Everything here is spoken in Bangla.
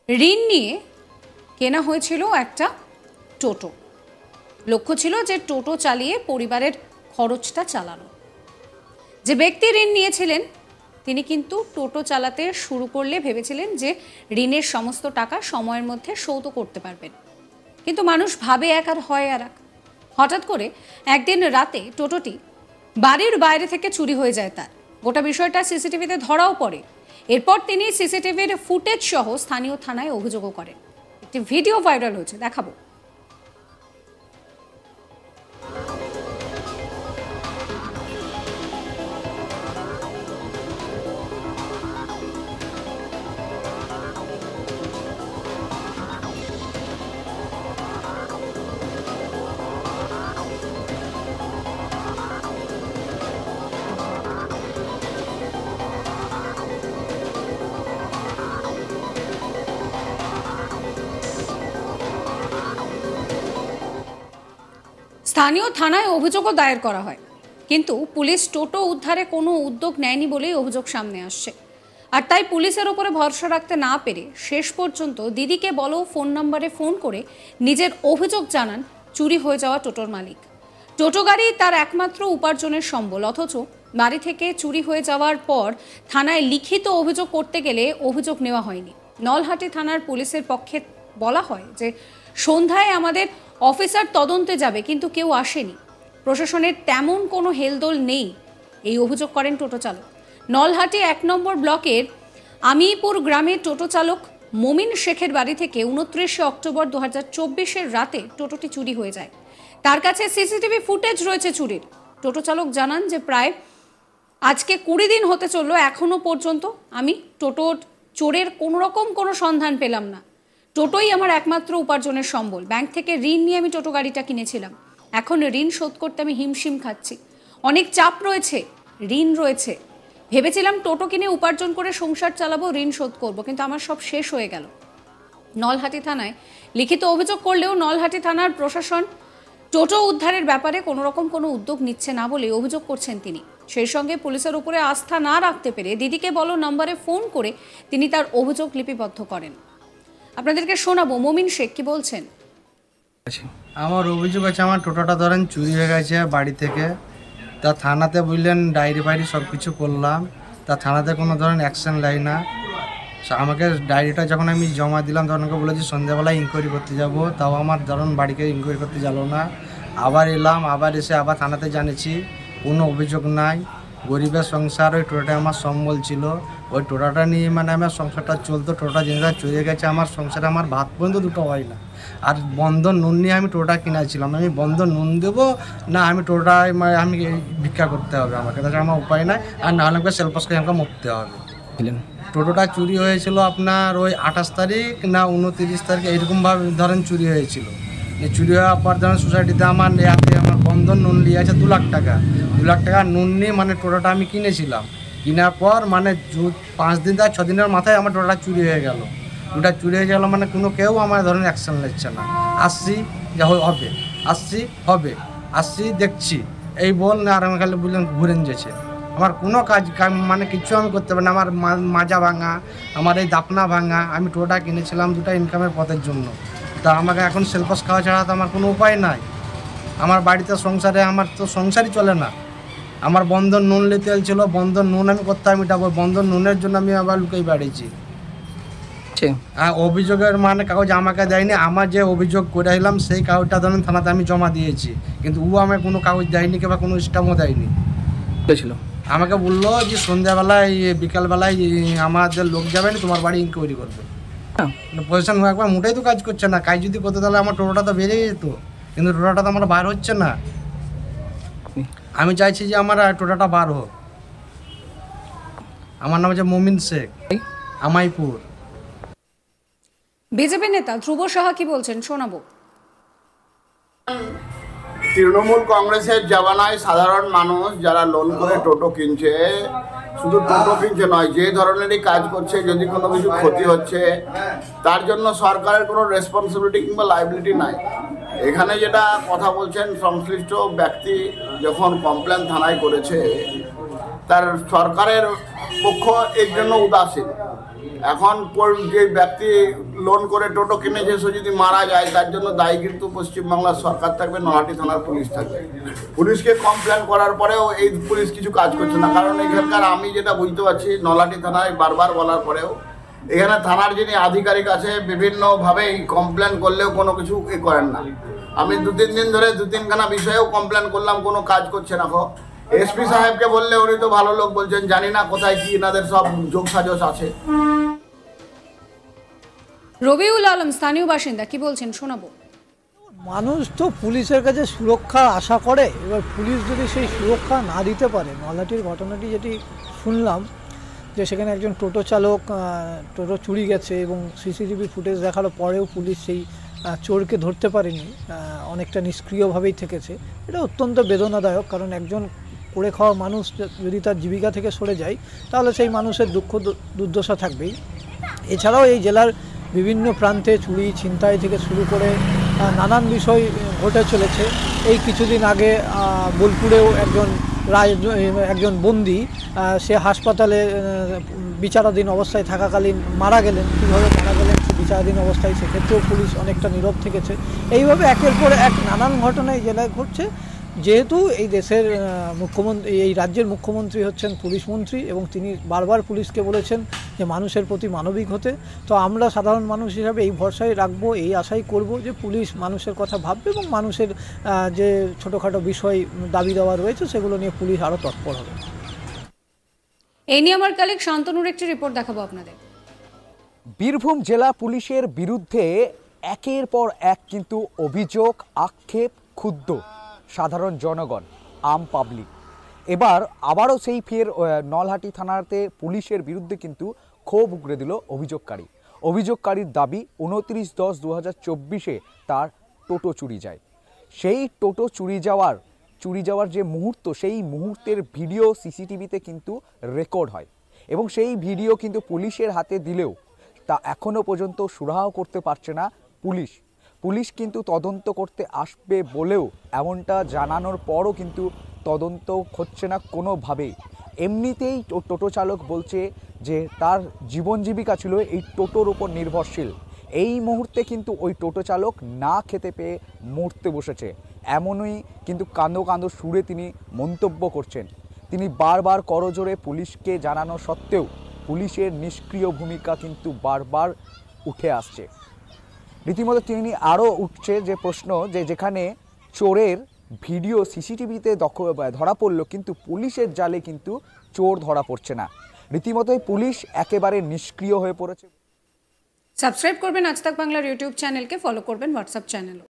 ঋণ নিয়ে কেনা হয়েছিল একটা টোটো। লক্ষ্য ছিল যে টোটো চালিয়ে পরিবারের খরচটা চালানো। যে ব্যক্তি ঋণ নিয়েছিলেন তিনি কিন্তু টোটো চালাতে শুরু করলে ভেবেছিলেন যে ঋণের সমস্ত টাকা সময়ের মধ্যে শোধ করতে পারবেন, কিন্তু মানুষ ভাবে এক আর হয় আর এক। হঠাৎ করে একদিন রাতে টোটোটি বাড়ির বাইরে থেকে চুরি হয়ে যায় তার। গোটা বিষয়টা সিসিটিভিতে ধরাও পড়ে। এরপর তিনি সিসিটিভির ফুটেজ সহ স্থানীয় থানায় অভিযোগও করেন। একটি ভিডিও ভাইরাল হয়েছে, দেখাবো। স্থানীয় থানায় অভিযোগও দায়ের করা হয়, কিন্তু পুলিশ টোটো উদ্ধারে কোনো উদ্যোগ নেয়নি বলেই অভিযোগ সামনে আসছে। আর তাই পুলিশের ওপরে ভরসা রাখতে না পেরে শেষ পর্যন্ত দিদিকে বলো ফোন নম্বরে ফোন করে নিজের অভিযোগ জানান চুরি হয়ে যাওয়া টোটোর মালিক। টোটো গাড়ি তার একমাত্র উপার্জনের সম্বল, অথচ বাড়ি থেকে চুরি হয়ে যাওয়ার পর থানায় লিখিত অভিযোগ করতে গেলে অভিযোগ নেওয়া হয়নি। নলহাটি থানার পুলিশের পক্ষে বলা হয় যে সন্ধ্যায় আমাদের অফিসার তদন্তে যাবে, কিন্তু কেউ আসেনি। প্রশাসনের তেমন কোনো হেলদোল নেই, এই অভিযোগ করেন টোটো চালক। নলহাটি ১ নম্বর ব্লকের আমিপুর গ্রামের টোটো চালক মমিন শেখের বাড়ি থেকে ২৯ অক্টোবর ২০২৪ রাতে টোটোটি চুরি হয়ে যায়। তার কাছে সিসিটিভি ফুটেজ রয়েছে চুরির। টোটো চালক জানান যে প্রায় আজকে ২০ দিন হতে চললো, এখনো পর্যন্ত আমি টোটোর চোরের কোনো সন্ধান পেলাম না। টোটোই আমার একমাত্র উপার্জনের সম্বল। ব্যাংক থেকে ঋণ নিয়ে আমি টোটো গাড়িটা কিনেছিলাম। এখন ঋণ শোধ করতে আমি হিমশিম খাচ্ছি। অনেক চাপ রয়েছে, ঋণ রয়েছে। ভেবেছিলাম টোটো কিনে উপার্জন করে সংসার চালাবো, ঋণ শোধ করব, কিন্তু আমার সব শেষ হয়ে গেল। নলহাটি থানায় লিখিত অভিযোগ করলেও নলহাটি থানার প্রশাসন টোটো উদ্ধারের ব্যাপারে কোনো উদ্যোগ নিচ্ছে না বলে অভিযোগ করছেন তিনি। সেই সঙ্গে পুলিশের উপরে আস্থা না রাখতে পেরে দিদিকে বলো নম্বরে ফোন করে তিনি তার অভিযোগ লিপিবদ্ধ করেন। আপনাদেরকে শোনাবো মমিন শেখ কি বলছেন। আমার অভিযোগ আছে, আমার টোটোটা ধরেন চুরি হয়ে গেছে বাড়ি থেকে। তা থানাতে বুঝলেন ডায়েরি ফাইরি সব কিছু করলাম, তা থানাতে কোনো ধরনের অ্যাকশন নেয় না। আমাকে ডায়েরিটা যখন আমি জমা দিলাম তখন আমাকে বলেছি সন্ধ্যাবেলায় ইনকোয়ারি করতে যাব, তাও আমার ধরুন বাড়িকে ইনকোয়ারি করতে গেল না। আবার এলাম, আবার এসে আবার থানাতে জানিয়েছি, কোনো অভিযোগ নাই। গরিবের সংসার, ওই টোটোটা আমার সম্বল ছিল। ওই টোটোটা নিয়ে মানে আমার সংসারটা চলতো। টোটোটা জিনিসটা চলে গেছে আমার সংসারে, আমার ভাত পর্যন্ত দুটো হয় না। আর বন্ধন নুন নিয়ে আমি টোটোটা কিনেছিলাম, আমি বন্ধন নুন দেবো না আমি টোটোটায় মানে আমি ভিক্ষা করতে হবে আমাকে, তাছাড়া আমার উপায় নাই। আর নাহলে আমাকে সেলপাস করে আমাকে মরতে হবে। টোটোটা চুরি হয়েছিল আপনার ওই ২৮ তারিখ না ২৯ তারিখ এইরকমভাবে ধরেন চুরি হয়েছিল। চুরি হওয়ার পর ধরেন সোসাইটিতে আমার বন্ধন নুন নিয়ে আছে ২ লাখ টাকা। ২ লাখ টাকা নুন নিয়ে মানে টোটোটা আমি কিনেছিলাম। কেনার পর মানে ৫ দিন থেকে ৬ দিনের মাথায় আমার টোটোটা চুরি হয়ে গেল। টোটোটা চুরি হয়ে গেল মানে কোনো কেউ আমার ধরেন অ্যাকশন নিচ্ছে না। আসছি যা হবে, আসছি দেখছি এই বল না, আর আমি খালি বললেন ঘুরেন যেছে। আমার কোনো কাজ মানে কিছু আমি করতে পারি না। আমার মাজা ভাঙা, আমার এই দাপনা ভাঙা। আমি টোটোটা কিনেছিলাম দুটো ইনকামের পথের জন্য। তা আমাকে এখন সেলপাস খাওয়া ছাড়া তো আমার কোনো উপায় নাই। আমার বাড়িতে সংসারে আমার তো সংসারই চলে না। আমার বন্ধন নুন নিতে ছিল, বন্ধন নুন আমি করতাম মিটাবো, বন্ধন নুনের জন্য আমি আবার লুকিয়ে বাড়িয়েছি। অভিযোগের মানে কাগজ আমাকে দেয়নি। আমার যে অভিযোগ করেছিলাম সেই কাগজটা ধরেন থানাতে আমি জমা দিয়েছি, কিন্তু ও আমাকে কোনো কাগজ দেয়নি কিংবা কোনো স্টাম্পও দেয়নি। আমাকে বললো যে সন্ধ্যাবেলায় বিকালবেলায় আমাদের লোক যাবে না, তোমার বাড়ি ইনকোয়ারি করবে। পজিশন একবার মোটেই তো কাজ করছে না। কাজ যদি করতে তাহলে আমার টোটোটা তো বেড়ে যেত, কিন্তু টোটোটা তো আমার বার হচ্ছে না। আমি চাইছি যে আমার টোটোটা বার হোক। আমার নাম হচ্ছে মমিন শেখ, আমাইপুর। বিজেপি নেতা ধ্রুব সাহা কি বলছেন শোনাবো। তৃণমূল কংগ্রেসের জামানায় সাধারণ মানুষ যারা লোন করে টোটো কিনছে, শুধু টোটো কিনছে নয়, যে ধরনেরই কাজ করছে, যদি কোনো কিছু ক্ষতি হচ্ছে তার জন্য সরকারের কোনো রেসপন্সিবিলিটি কিংবা লাইবিলিটি নাই। এখানে যেটা কথা বলছেন সংশ্লিষ্ট ব্যক্তি যখন কমপ্লেন থানায় করেছে, তার সরকারের পক্ষ এর জন্য উদাসীন। এখন যে ব্যক্তি লোন করে টোটো কিনেছে সে যদি মারা যায় তার জন্য দায়ী কিন্তু পশ্চিমবাংলার সরকার থাকবে, নলহাটি থানার পুলিশ থাকবে। পুলিশকে কমপ্লেন করার পরেও এই পুলিশ কিছু কাজ করছে না, কারণ এখানকার আমি যেটা বুঝতে পারছি নলহাটি থানায় বারবার বলার পরেও এখানে থানার যিনি আধিকারিক আছে বিভিন্নভাবেই কমপ্লেন করলেও কোনো কিছু করেন না। আমি 2-3 দিন ধরে 2-3খানা বিষয়েও কমপ্লেন করলাম, কোনো কাজ করছে না। এসপি সাহেবকে বললে উনি তো ভালো লোক বলছেন, জানি না কোথায় কি এনাদের সব যোগ সাজস আছে। রবিউল আলম স্থানীয় বাসিন্দা কি বলছেন শোনাবো। মানুষ তো পুলিশের কাছে সুরক্ষা আশা করে, এবার পুলিশ যদি সেই সুরক্ষা না দিতে পারে, নলহাটির ঘটনাটি যেটি শুনলাম যে সেখানে একজন টোটো চালক টোটো চুরি গেছে এবং সিসিটিভি ফুটেজ দেখার পরেও পুলিশ সেই চোরকে ধরতে পারেনি, অনেকটা নিষ্ক্রিয়ভাবেই থেকেছে। এটা অত্যন্ত বেদনাদায়ক, কারণ একজন করে খাওয়া মানুষ যদি তার জীবিকা থেকে সরে যায় তাহলে সেই মানুষের দুঃখ দুর্দশা থাকবেই। এছাড়াও এই জেলার বিভিন্ন প্রান্তে চুরি ছিনতাই থেকে শুরু করে নানান বিষয় ঘটে চলেছে। এই কিছুদিন আগে বোলপুরেও একজন বন্দী সে হাসপাতালে বিচারাধীন অবস্থায় থাকাকালীন মারা গেলেন। কীভাবে মারা গেলেন সে বিচারাধীন অবস্থায়, সেক্ষেত্রেও পুলিশ অনেকটা নীরব থেকেছে। এইভাবে একের পর এক নানান ঘটনা এই জেলায় ঘটছে। যেহেতু এই দেশের মুখ্যমন্ত্রী, এই রাজ্যের মুখ্যমন্ত্রী হচ্ছেন পুলিশ মন্ত্রী এবং তিনি বারবার পুলিশকে বলেছেন যে মানুষের প্রতি মানবিক হতে, তো আমরা সাধারণ মানুষ হিসাবে এই ভরসায় রাখবো, এই আশাই করব যে পুলিশ মানুষের কথা ভাববে এবং মানুষের যে ছোটোখাটো বিষয় দাবি দেওয়া রয়েছে সেগুলো নিয়ে পুলিশ আরও তৎপর হবে। এই নিয়ে আমার কালিক শান্তনুর একটি রিপোর্ট দেখাবো আপনাদের। বীরভূম জেলা পুলিশের বিরুদ্ধে একের পর এক কিন্তু অভিযোগ, আক্ষেপ, ক্ষুব্ধ সাধারণ জনগণ, আম পাবলিক। এবার আবারও সেই ফের নলহাটি থানাতে পুলিশের বিরুদ্ধে কিন্তু ক্ষোভ উগরে দিল অভিযোগকারীর দাবি 29/10/2024 তার টোটো চুরি যায়। সেই টোটো চুরি যাওয়ার যে মুহূর্ত, সেই মুহূর্তের ভিডিও সিসিটিভিতে কিন্তু রেকর্ড হয় এবং সেই ভিডিও কিন্তু পুলিশের হাতে দিলেও তা এখনও পর্যন্ত সুরাহা করতে পারছে না পুলিশ কিন্তু তদন্ত করতে আসবে বলেও এমনটা জানানোর পরও কিন্তু তদন্ত হচ্ছে না কোনোভাবেই। এমনিতেই টোটো চালক বলছে যে তার জীবন জীবিকা ছিল এই টোটোর উপর নির্ভরশীল। এই মুহূর্তে কিন্তু ওই টোটো চালক না খেতে পেয়ে মরতে বসেছে, এমনই কিন্তু কাঁদো সুরে তিনি মন্তব্য করছেন। তিনি বারবার করজোড়ে পুলিশকে জানানো সত্ত্বেও পুলিশের নিষ্ক্রিয় ভূমিকা কিন্তু বারবার উঠে আসছে। রীতিমতো তিনি আরও উঠছে যে প্রশ্ন, যে যেখানে চোরের ভিডিও সিসিটিভিতে ধরা পড়লো কিন্তু পুলিশের জালে কিন্তু চোর ধরা পড়ছে না। রীতিমতোই পুলিশ একেবারে নিষ্ক্রিয় হয়ে পড়েছে। সাবস্ক্রাইব করবেন আজ তাক বাংলার ইউটিউব চ্যানেলকে, ফলো করবেন হোয়াটসঅ্যাপ চ্যানেলও।